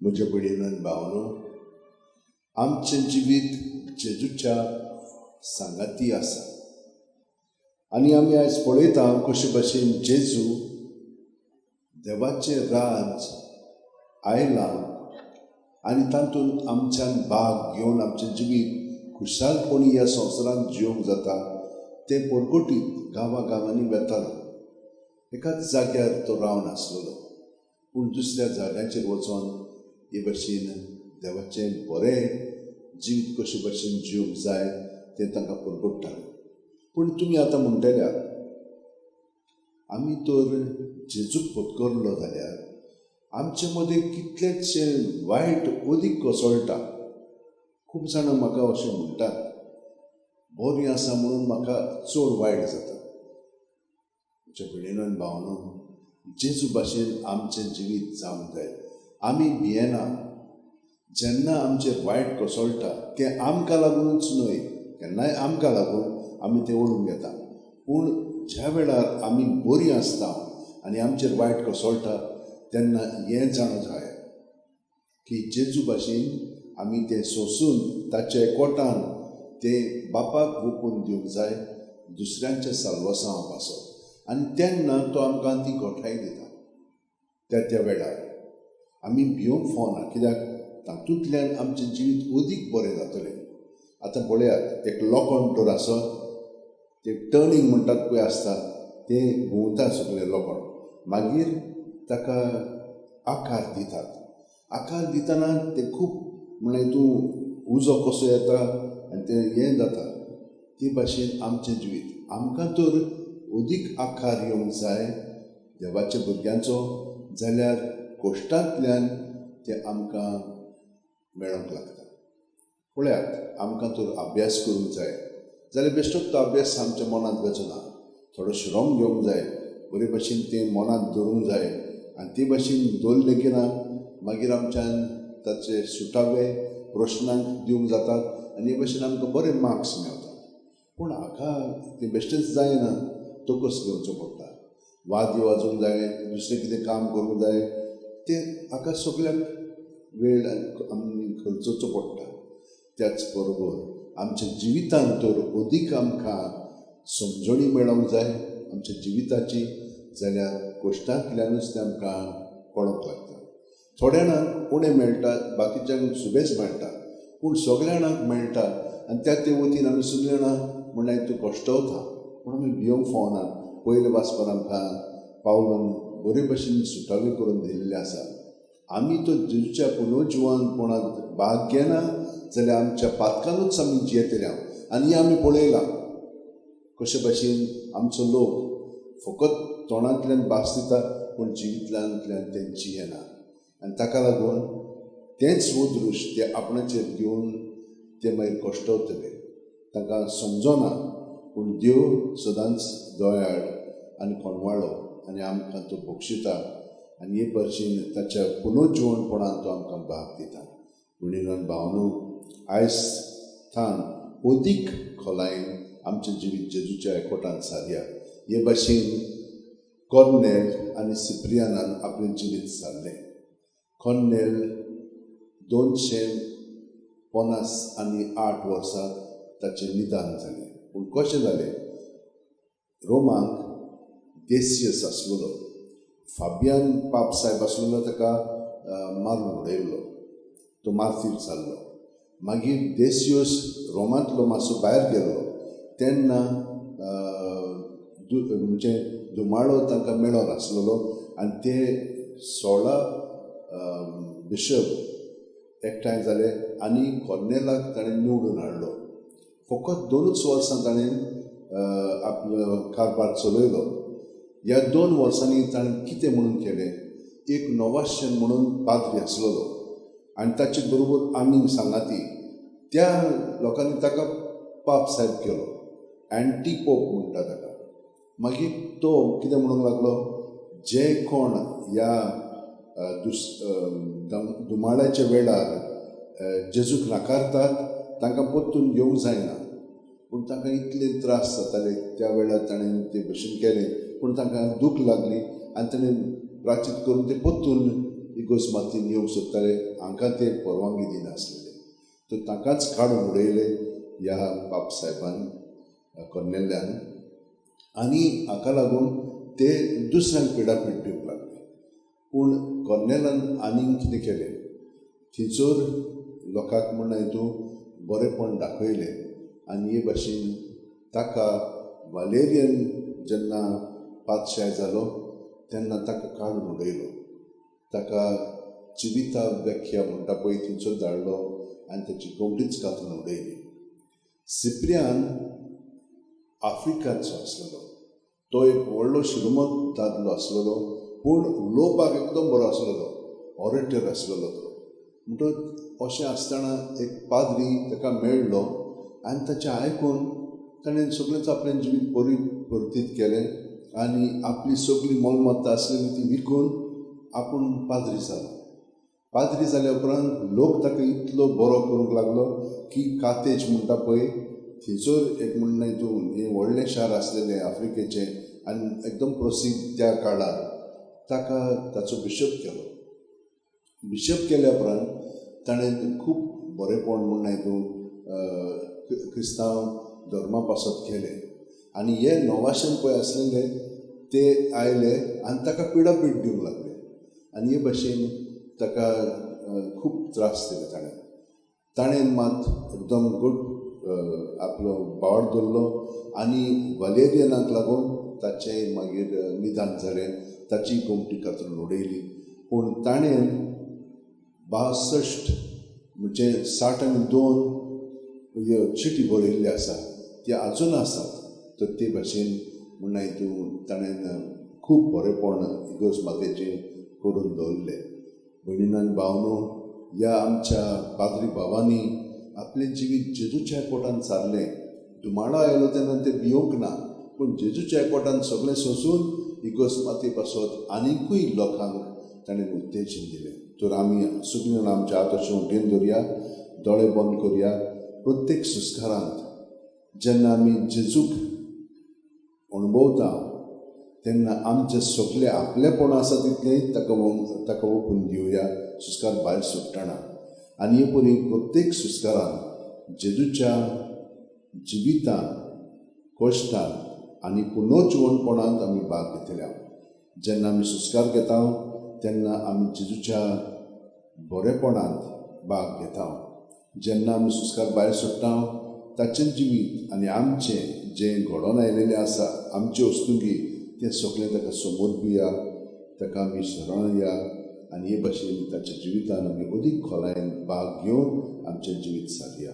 म्हज्या भयणीनो आनी भावांनो, आमचें जिवीत जेजूच्या सांगाती आसा आनी आमी आयज पळयता कशे भाशेन जेजू देवाचें राज आयलां आनी तातूंत आमच्यान भाग घेवन आमचें जिवीत खुशालपणी ह्या संवसारांत जिवंक जाता तें परगटीत गांवांनी वेतालो. एकाच जाग्यार तो रावन आसलेलो, पूण दुसऱ्या जाग्याचेर वचोन हे भाशेन देवाचें बरें जिवीत कशे भाशेन जिवंक जाय तें तांकां परगडटालें. पूण तुमी आतां म्हणटल्या आमी तर जेजूक पत्करलो जाल्यार आमचे मदें कितलेशे वायट अदीक कोसळटा. खूब जाणां म्हाका अशें म्हणटात, बरीं आसा म्हणून म्हाका चड वायट जाता. म्हज्या भयणीनो आनी भावांनो, जेजू भाशेन आमचें जिवीत जावंक जाय. आमी भियेना. जेन्ना आमचेर वायट कोसळटा तें आमकां लागूनच न्हय, केन्नाय आमकां लागून आमी तें ओडून घेता. पूण ज्या वेळार आमी बरीं आसता आनी आमचेर वायट कोसळटा तेन्ना हें जाणो जाय की जेजू भाशेन आमी तें सोंसून ताच्या एकवटान तें बापाक ओपून दिवंक जाय, दुसऱ्यांच्या साल्वासां पासत. आनी तेन्ना तो आमकां ती घोटाय दिता. त्या वेळार आमी भिवंक फावना, कित्याक तातूंतल्यान आमचें जिवीत अदीक बरें जातलें. आतां पळयात, एक लोखंड तर आसत, तें टर्निंग म्हणटात पळय आसता, तें घुंवता सगळें लोखंड, मागीर ताका आकार दितात. आकार दितना तें खूब म्हळ्यार तूं उजो कसो येता आनी तें हें जाता. ते भाशेन आमचें जिवीत आमकां तर अदीक आकार येवंक जाय देवाच्या भुरग्यांचो, जाल्यार कोश्टांतल्यान तें आमकां मेळोंक लागता. पळयात, आमकां तर अभ्यास करूंक जाय जाल्यार बेश्टोच तो अभ्यास आमच्या मनांत वचना. थोडो श्रम घेवंक जाय, बरे भाशेन तें मनांत धरूंक जाय आनी ते भाशेन दवरलें की ना मागीर आमच्यान ताचे सुटावे प्रश्नांक दिवंक जातात आनी हे भाशेन आमकां बरे मार्क्स मेळटात. पूण हाका तें बेश्टेंच जायना, तोकस घेवचो पडटा. वाद्य वाजोवंक जाय, दुसरें कितें काम करूंक जाय, तें हाका सगळ्याक वेळ आमी खर्चोवचो पडटा. त्याच बरोबर आमच्या जिवितांत तर अदीक आमकां समजणी मेळोंक जाय आमच्या जिविताची, जाल्यार कोश्टांतल्यानूच तें आमकां कळोंक लागता. थोड्या जाणांक उणें मेळटा, बाकीच्यांक सुबेज मेळटा, पूण सगळ्या जाणांक मेळटा आनी त्या वतीन आमी सगळीं जाणां म्हणल्यार तूं कश्टवता. पूण आमी भिवंक फावना. पयले वाचपान आमकां पावलोन बरे भाशेन सुटावे करून दिल्ले आसा. आमी तो जेजूच्या पुनर्जिवनपणांत भाग घेना जाल्यार आमच्या पातकांतूच आमी जियेतले. आनी हें आमी पळयलां कशे भाशेन आमचो लोक फकत तोंडांतल्यान भास दिता पूण जिवितांतल्यान तें जियेना. आनी ताका लागून तेंच उद्रुश ते आपणाचेर घेवन ते मागीर कश्टवतले. तांकां समजना, पूण देव सदांच दयाळ आनी कोणवाळो आनी आमकां तो बक्षिता आनी हे भाशेन ताच्या पुनर्जिवनपणांत तो आमकां भाग दिता. भयणीनो आनी भावांनो, आयज थान अदीक खोलायेन आमचें जिवीत जेजूच्या एकवटांत सारया. हे भाशेन कॉर्नेल आनी सिप्रियानान आपलें जिवीत सारलें. कॉर्नेल 258 वर्सां ताचें निदान जालें. पूण कशें जालें? रोमांत देसियस आसलेलो, फाबियान पाप सायब आसलेलो, ताका मारून उडयल्लो, तो मार्तीर जाल्लो. मागीर देसियस रोमांतलो मातसो भायर गेलो तेन्ना म्हणजे दुमाळो तांकां मेळो नासलेलो आनी ते 16 बिशप एकठांय जाले आनी कॉर्नेलाक ताणें निवडून हाडलो. फकत 2 वर्सां ताणें आपलो कारभार चलयलो. ह्या 2 वर्सांनी ताणें कितें म्हणून केलें? एक नोवाशन म्हणून पाद्री आसलेलो आनी ताचे बरोबर आमी सांगाती, त्या लोकांनी ताका पाप सायब केलो, एंटी पोप म्हणटा ताका. मागीर तो कितें म्हणूंक लागलो, जे कोण ह्या दुमाळ्याच्या वेळार जेजूक नाकारतात तांकां परतून घेवंक जायना. पूण तांकां इतले त्रास जाताले त्या वेळार ताणें ते भशेन केलें. पूण तांकां दूख लागली आनी ताणें प्राचीत करून ते परतून इगोस मातीन येवंक सोदताले हांकां ते परवानगी दिनासलेले. तर ताकाच काडून उडयले ह्या बाब साहेबान कर्नेल्यान. आनी हाका लागून ते दुसऱ्यांक पिडापीड दिवंक लागले. पूण कर्नेलान आनीक कितें केलें, थंयसर लोकांक म्हण हितून बरेंपण दाखयलें. आनी हे भाशेन ताका वालेरियन जेन्ना पातशाय जालो तेन्ना ताका काडून उडयलो. ताका जिविता व्याख्या म्हणटा पळय थंयसर धाडलो आनी ताची गोमटीच कातून उडयली. सिप्रियान आफ्रिकाचो आसलेलो. तो एक व्हडलो श्रीमंत दादलो आसलेलो, पूण उलोवपाक एकदम बरो आसलेलो, ऑरेटर आसलेलो तो. म्हणटच अशें आसतना एक पाद्री ताका मेळ्ळो आनी ताचें आयकून ताणें सगळेंच आपलें जिवीत परतीत केलें आनी आपली सगळी मालमत्ता आसलेली ती विकून आपूण पाद्री जालो. पाद्री जाल्या उपरांत लोक ताका इतलो बरो करूंक लागलो की कातेज म्हणटा पळय थंयसर एक म्हणणा हितून हें व्हडलें शार आसलेलें आफ्रिकेचें आनी एकदम प्रसिद्ध त्या काळार ताका ताचो बिशप केलो. बिशप केल्या उपरांत ताणें खूब बरेंपण म्हणणा हितून क्रिस्तांव धर्मा पासत केलें. आनी हे नवाशें पळय आसलेले ते आयले आनी ताका पिडापीड दिवंक लागले. आनी हे भाशेन ताका खूब त्रास दिले. ताणें मात एकदम आपलो बावड दवरलो आनी वालेरियनाक लागून ताचें मागीर निदान जालें. ताची गोमटी कातरून उडयली. पूण ताणें 62 म्हणजे 62 चिटी बरयल्ली आसा, ती आजून आसात. तर ते भाशेन म्हणणा हितून ताणें खूब बरेंपण इगोर्ज मातेचें करून दवरलें. भयणीन आनी भावनो, ह्या आमच्या पाद्री भावांनी आपलें जिवीत जेजूच्या कोटान सारलें. दुमाळो आयलो तेन्ना ते भिवंक ना, पूण जेजूच्या कोटान सगळें सोंसून इगोर्ज माते पासत आनिकूय लोकांक ताणें उत्तेजन दिलें. तर आमी सगळीं जाणां आमच्या हात अशें उठेन दवरया, दोळे बंद करया. प्रत्येक सुस्कारांत जेन्ना आमी जेजूक अणभवता तेन्ना आमचें सगळें आपलेंपण आसा तितलें ताका ओपून दिवया सुस्कार भायर सुट्टना. आनी हे परी प्रत्येक सुस्कारांत जेजूच्या जिवितांत, कश्टांत आनी पुनर्जिवणपणांत आमी भाग घेतल्या. जेन्ना आमी सुस्कार घेता तेन्ना आमी जेजूच्या बरेपणांत भाग घेता. जेन्ना आमी सुस्कार भायर सुट्टा ताचें जिवीत आनी आमचें जें घडोवन आयलेलें आसा आमचे वस्तुंगी तें सगळें ताका समोर दिवया, ताका आमी शरण या आनी हे भाशेन ताच्या जिवितान आमी अदीक खोलायेन भाग घेवन आमचें जिवीत सारया.